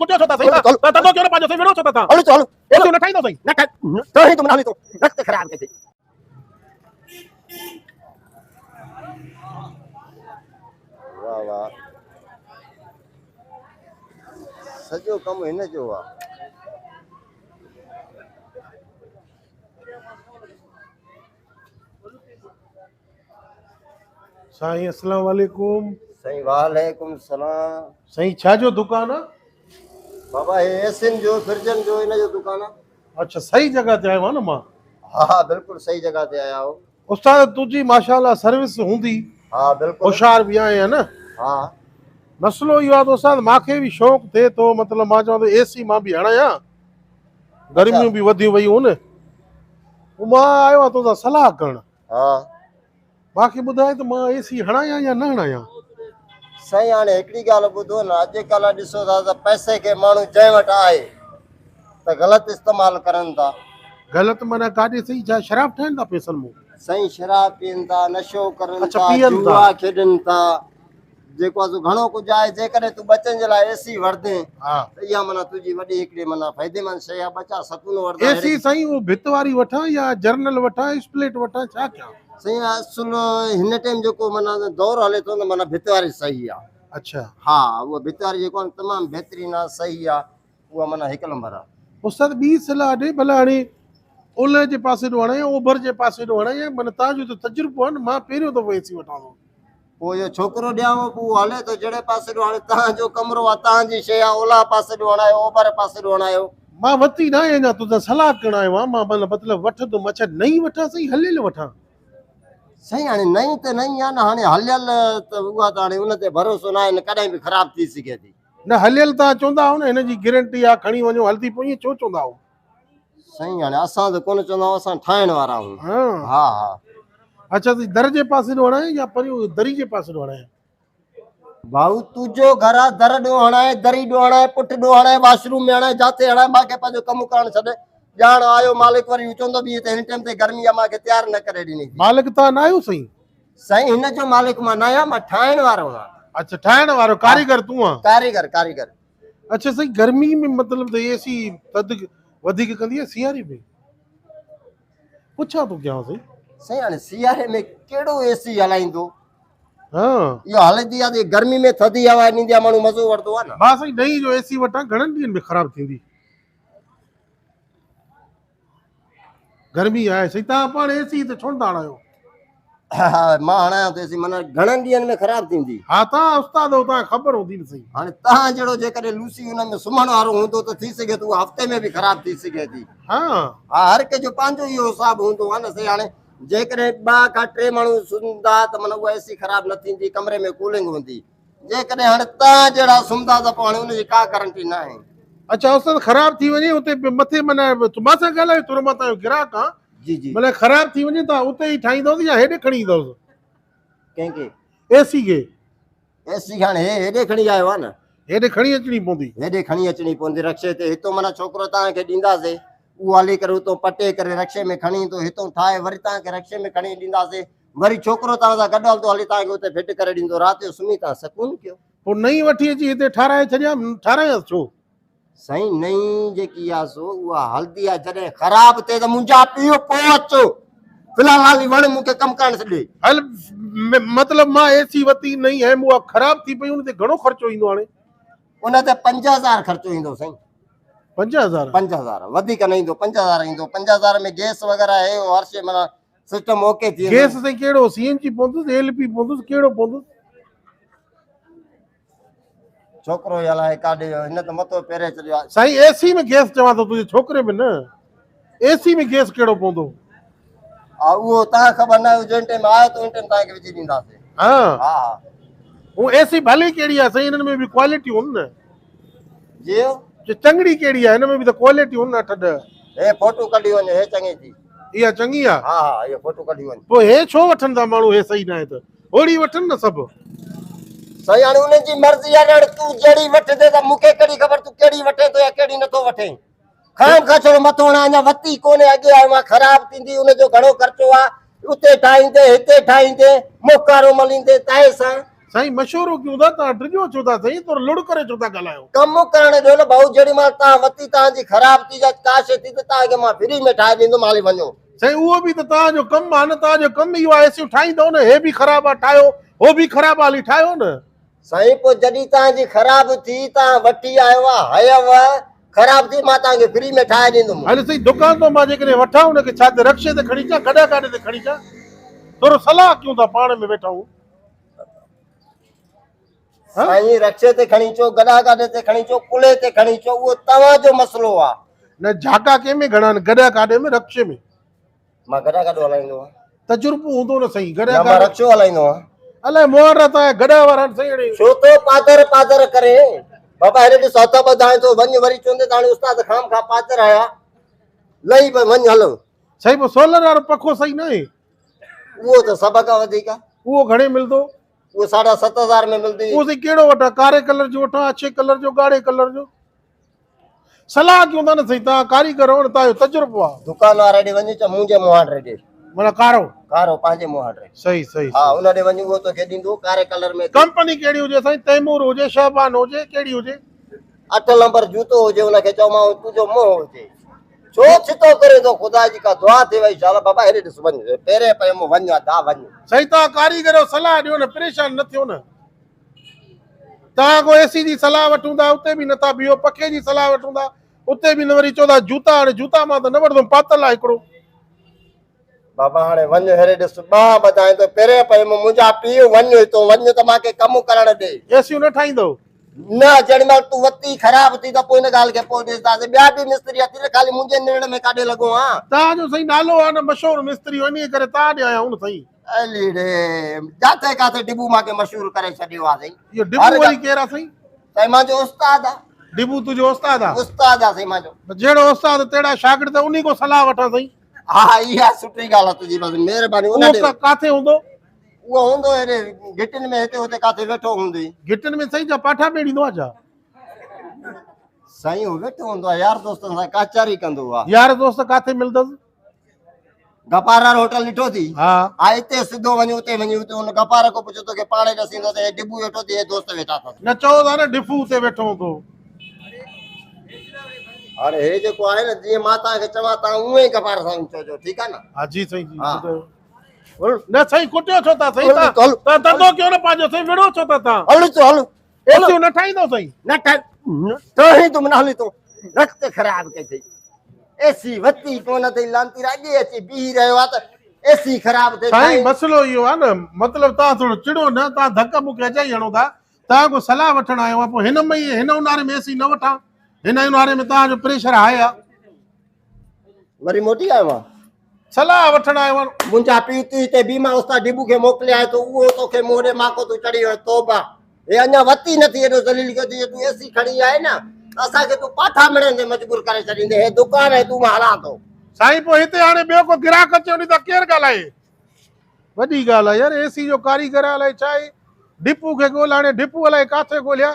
कुटियो छो ता सही ता तो क्यों पाजो सही विड़ो छो ता हलो चल ए तू न ठाई दो सही न कर तो ही तुम ना तो रक्त खराब के वाह वाह सजो कम हिन जो आ साईं अस्सलाम वालेकुम सही वालेकुम सलाम साईं छा जो दुकान है बाबा एसिन जो फ्रिजन जो इन जो दुकान आ अच्छा सही जगह ते आयो आहियां न मां हाँ बिल्कुल सही जगह ते आया हो उस्ताद तुझी माशाल्लाह सर्विस हूंदी हाँ बिल्कुल होशियार भी आए है न हाँ मसलो इहो आहे उस्ताद मूंखे बि शौक़ु थिए थो मतिलबु मां चवां थो एसी मां बि हणायां गर्मियूं बि वधी वयूं आहिनि मां आयो आहियां तोसां सलाह करणु हाँ मूंखे ॿुधाए त मां एसी हणायां या न हणायां सही हाणे हिकिड़ी ॻाल्हि ॿुधो न अॼुकल्ह ॾिसो था त पैसे खे माण्हू जंहिं वटि आहे त ग़लति इस्तेमालु करनि था ग़लति माना काॾे सही छा शराब ठाहिनि था पैसनि मूं सही शराब पीअनि था नशो करनि अच्छा, था पीअनि था। जुआ खेॾनि था जेको आहे सो घणो कुझु आहे जेकॾहिं तूं बचनि जे लाइ एसी वठदे हा त इहा माना तुंहिंजी वॾी हिकिड़ी माना फ़ाइदेमंद शइ आहे बचा सकून वठदा एसी साईं उहो भित वारी वठां या जर्नल वठां स्प्लिट वठां छा कयां सही असुल हिन टाइम जेको माना दौर हले थो न माना भित वारी सही आहे अच्छा हा उहा भित वारी जेको आहे तमामु बहितरीन आहे सही आहे उहा माना हिकु नंबर आहे उस्ताद ॿी सलाह ॾे भला हाणे ओलह जे पासे ॾो हणां या ओभर जे पासे ॾो हणां या माना तव्हांजो त तजुर्बो आहे न मां पहिरियों दफ़ो एसी वठां थो पोइ इहो छोकिरो ॾियांव पोइ हले थो जहिड़े पासे ॾो हाणे तव्हांजो कमिरो आहे तव्हांजी शइ आहे ओलह पासे ॾो हणायो ओभर पासे ॾो हणायो मां वरिती न आहे अञा तोसां सलाह करणु आयो आहियां मां मतिलबु वठंदुमि अच्छा नई वठां सही हलियल वठां सही हाणे नई त नई आहे न हाणे हलियल त उहा त हाणे उन ते भरोसो न आहे न कॾहिं बि ख़राबु थी सघे थी न हलियल तव्हां चवंदा आहियो न हिन जी गारंटी आहे खणी वञो हलंदी पोइ ईअं छो चवंदा आहियो सही हाणे असां त कोन चवंदा आहियूं असां ठाहिण वारा आहियूं हा हा हा अच्छा त दर जे पासे ॾो हणां या परियों दरी जे पासे ॾो हणां भाऊ तुंहिंजो घर आहे दर ॾो हणाए दरी ॾो हणाए पुठि ॾो हणाए वॉशरूम में हणाए जिते हणाए मूंखे पंहिंजो कमु करणु छॾे ॼाण आयो मालिक वरी चवंदो बि त हिन टाइम ते गर्मी आहे मूंखे तयारु न करे ॾिनी मालिक तव्हां न आहियो साईं साईं हिन जो मालिक मां न आहियां मां ठाहिण वारो आहियां अच्छा ठाहिण वारो कारीगर तूं आहे कारीगर कारीगर अच्छा साईं गर्मी में मतिलबु त एसी थधि वधीक कंदी आहे सियारे में पुछां थो कयांव साईं साईं हाणे सियारे में कहिड़ो एसी हलाईंदो हा इहो हलंदी आहे गर्मी में थधी हवा ॾींदी आहे माण्हू मज़ो वठंदो आहे न मां साईं नई जो एसी वठां घणनि ॾींहंनि में ख़राबु थींदी गर्मी आहे साईं तव्हां पाण एसी त छो था हणायो हा मां हणायां थो एसी माना घणनि ॾींहंनि में ख़राबु थींदी हा तव्हां उस्ताद हो तव्हां ख़बर हूंदी न साईं हाणे तव्हां जहिड़ो जेकॾहिं लूसी हुन में सुम्हण वारो हूंदो त थी सघे थो हफ़्ते में बि ख़राबु थी सघे थी हा हा हर कंहिंजो पंहिंजो इहो हिसाबु हूंदो आहे न साईं हाणे जेकॾहिं 2 खां 3 माण्हू सुम्हंदा त माना उहा एसी ख़राबु न थींदी कमरे में कूलिंग हूंदी जेकॾहिं हाणे तव्हां जहिड़ा सुम्हंदा त पोइ हाणे हुनजी का गारंटी न आहे अच्छा उस्ताद ख़राबु थी वञे उते मथे माना मां सां ॻाल्हायो तुर मां तव्हांजो ग्राहक आहे जी जी माना ख़राबु थी वञे तव्हां उते ई ठाहींदोसि या हेॾे खणी ईंदोसि कंहिंखे एसी खे एसी हाणे हेॾे खणी आयो आहे न हेॾे खणी अचणी पवंदी हेॾे खणी अचणी पवंदी रक्शे ते हितो माना छोकिरो तव्हांखे ॾींदासीं उहो हली करे हुतो पटे करे रक्शे में खणी ईंदो हितो ठाहे वरी तव्हांखे रक्शे में खणी ॾींदासीं वरी छोकिरो तव्हां सां गॾु हलंदो हली तव्हांखे हुते फिट करे ॾींदो राति जो सुम्ही तव्हां सकून कयो पोइ नई वठी अची हिते ठाराए छॾियां ठारायांसि छो साईं नई जेकी आहे सो उहा हलंदी आहे जॾहिं ख़राबु थिए त मुंहिंजा पीउ पोइ अचो फ़िलहाल हाली वण मूंखे कमु करणु छॾे हल मतिलबु मां एसी वरिती नई ऐं उहा ख़राबु थी पई उन ते घणो ख़र्चो ईंदो हाणे उन ते 5000 ख़र्चो ईंदो साईं 5000 5000 वधीक न ईंदो 5000 ईंदो 5000 में गैस वग़ैरह आहे हर शइ माना सिस्टम ओके थी वेंदो गैस साईं कहिड़ो सीएनजी पवंदुसि एलपी पवंदुसि कहिड़ो पवंदुसि छोकिरो ई हलाए काॾे हिन त मथो पेरे चढ़ियो आहे साईं एसी में गैस चवां थो तुंहिंजे छोकिरे में न एसी में गैस कहिड़ो पवंदो उहो तव्हां ख़बर न आहे जंहिं टाइम आयो त उन टाइम तव्हांखे विझी ॾींदासीं हा हा हा हू एसी भली कहिड़ी आहे साईं हिननि में बि क्वालिटियूं आहिनि न जी चङड़ी कहिड़ी आहे हिन में बि त क्वालिटियूं आहिनि 8 हे फोटो कढी वञे हे चङी थी इहा चङी आहे हा हा इहो फोटो कढी वञे पोइ हे छो वठनि था माण्हू हे सही न आहे त ओड़ी वठनि न सभु सही हाणे उनजी मर्ज़ी आहे हाणे तूं जहिड़ी वठंदे त मूंखे कहिड़ी ख़बर तूं कहिड़ी वठे थो या कहिड़ी नथो वठे खाइण खां छो मथो हणे अञा वरिती कोन्हे अॻे आयो मां ख़राबु थींदी उनजो घणो ख़र्चो आहे उते ठाहींदे हिते ठाहींदे मोकारो मलींदे ताए सां साईं मशहूरु क्यों था तव्हां ड्रिजो छो था साईं थोरो लुड़ करे छो था ॻाल्हायो कम करण ॾियो न भाऊ जेॾी महिल तव्हां वती तव्हांजी ख़राब थी या का शइ थी त तव्हांखे मां फ्री में ठाहे ॾींदुमि हाली वञो साईं उहो बि त तव्हांजो कमु आहे न तव्हांजो कमु इहो आहे एसियूं ठाहींदव न हे बि ख़राबु आहे ठाहियो हो बि ख़राबु आहे हली ठाहियो न साईं पोइ जॾहिं तव्हांजी ख़राब थी तव्हां वठी आयो आहे हयव ख़राब थी मां तव्हांखे फ्री में ठाहे ॾींदुमि हाणे साईं दुकान तो मां जेकॾहिं वठां हुनखे छा ते रक्शे ते खणी अचां गॾा काॾे ते खणी अचां थोरो सलाह कयूं था पाण में वेठा आहियूं हाँ? साईं रक्शे ते खणी अचो गॾा काॾे ते खणी अचो कुले ते खणी अचो उहो तव्हांजो मसइलो आहे न झाका कंहिंमें घणा आहिनि गॾा काॾे में रक्शे में मां गॾा काॾो हलाईंदो आहियां तजुर्बो हूंदो न साईं गॾा मां काॾे रक्शो हलाईंदो आहियां अलाए मुहरत आहे गॾा वारा आहिनि साईं हाणे छो तो पादर करे बाबा हेॾे ॾिस हथ ॿधाए थो वञ वरी चवंदे हाणे उस्ताद खाम खा पादर आया लही पए वञ हलो साईं पोइ सोलर वारो पखो सही न आहे उहो त सभ खां वधीक आहे उहो घणे मिलंदो उहो 7,500 में मिलंदी उहो साईं कहिड़ो वठां कारे कलर जो वठां अछे कलर जो ॻाढ़े कलर जो सलाह कयूं था न साईं तव्हां कारीगर हो न तव्हांजो तजुर्बो आहे दुकान वारे ॾे वञी त मुंहिंजे मुंहुं वटि ॾे माना कारो कारो पंहिंजे मुंहुं वटि सही सही हा उन ॾे वञी उहो तोखे ॾींदो कारे कलर में कंपनी कहिड़ी हुजे साईं तैमूर हुजे शहबान हुजे कहिड़ी हुजे 8 नंबर जूतो हुजे हुनखे चओमांव तुंहिंजो मुंहुं हुजे छो छितो करे थो ख़ुदा जी का दुआ थी वई शाला बाबा हेॾे ॾिस वञ पहिरें पयो वञ दा वञ साईं तव्हां कारीगर जो सलाह ॾियो न परेशान न थियो न तव्हां को एसी जी सलाह वठूं था उते बि नथा बीहो पखे जी सलाह वठूं था उते बि न वरी चओ था जूता हाणे जूता मां त न वठंदुमि पातल आहे हिकिड़ो बाबा हाणे वञ हेॾे ॾिस ॿाह ॿधाए थो पहिरें पयो मुंहिंजा पीउ वञ हितो वञ त मूंखे कमु करणु ॾे एसियूं न ठाहींदव न जेॾी महिल तूं वती ख़राब थी त पोइ हिन ॻाल्हि खे पोइ ॾिसंदासीं ॿिया बि मिस्त्री अची न ख़ाली मुंहिंजे निर्णय में काॾे लॻो आहे तव्हांजो साईं नालो आहे न मशहूरु मिस्त्री इन करे तव्हां ॾे आया आहियूं न साईं अली रे जाते काथे डिबू मूंखे मशहूरु करे छॾियो आहे साईं इहो डिबू वरी केरु आहे साईं साईं मुंहिंजो उस्ताद आहे डिबू तुंहिंजो उस्ताद आहे उस्ताद आहे साईं मुंहिंजो जहिड़ो उस्ताद तहिड़ा शागिर्द उन्ही को सलाह वठां साईं हा इहा सुठी ॻाल्हि आहे तुंहिंजी बसि महिरबानी उन ॾे उहो काथे हूंदो उहो हूंदो हेॾे घिटिन में हिते हुते काथे वेठो हूंदी घिटनि में साईं जा पाठा पे ॾींदो आहे छा साईं उहो वेठो हूंदो आहे यार दोस्तनि सां काचारी कंदो आहे यार दोस्त काथे मिलंदसि गपारार होटल ॾिठो थी हा हा हिते सिधो वञी उते वञी उते हुन गपार को पुछो तोखे पाणे ॾसींदो त हे डिबू वेठो थी हे दोस्त वेठा अथसि न चओ था न डिफू उते वेठो हूंदो हाणे हे जेको आहे न जीअं मां तव्हांखे चवां तव्हां उहे ई गपार सां चइजो ठीकु आहे न हा जी साईं जी हा। ॿुधायो। न साईं कुटियो छो था साईं हल, तव्हां हल। तव्हां धंधो कयो न पंहिंजो साईं विड़ो छो था तव्हां हल चो हल एसियूं न ठाहींदो साईं न ठही तुम न हली तूं रक्त ख़राब कई अथई एसी वती कोन अथई लांती अॻे अची बीही रहियो आहे त एसी ख़राब थिए साईं मसइलो इहो आहे न मतिलबु तव्हां थोरो चिड़ो न तव्हां धक मूंखे अजाई हणो था तव्हां को सलाह वठणु आयो आहे पोइ हिन ऊन्हारे में एसी न वठां हिन ऊन्हारे में तव्हांजो प्रेशर आहे आहे वरी मोटी आयो आहे सलाह वठणु आयो आहे मुंहिंजा पीउ तूं हिते बीमा उस्ताद डिबू खे मोकिलियाए थो उहो तोखे मोड़े माको तूं चढ़ी वियो तोबा हे अञा वती नथी हेॾो ज़लील कयो थी तूं एसी खणी आहे न असांखे तूं पाठा मिड़ंदे मजबूर करे छॾींदे हे दुकान आहे तूं मां हलां थो साईं पोइ हिते हाणे ॿियो को ग्राहक अचे उन त केरु ॻाल्हाए वॾी ॻाल्हि आहे यार एसी जो कारीगर अलाए छा आहे डिपू खे ॻोल्हा हाणे डिपू अलाए किथे ॻोल्हिया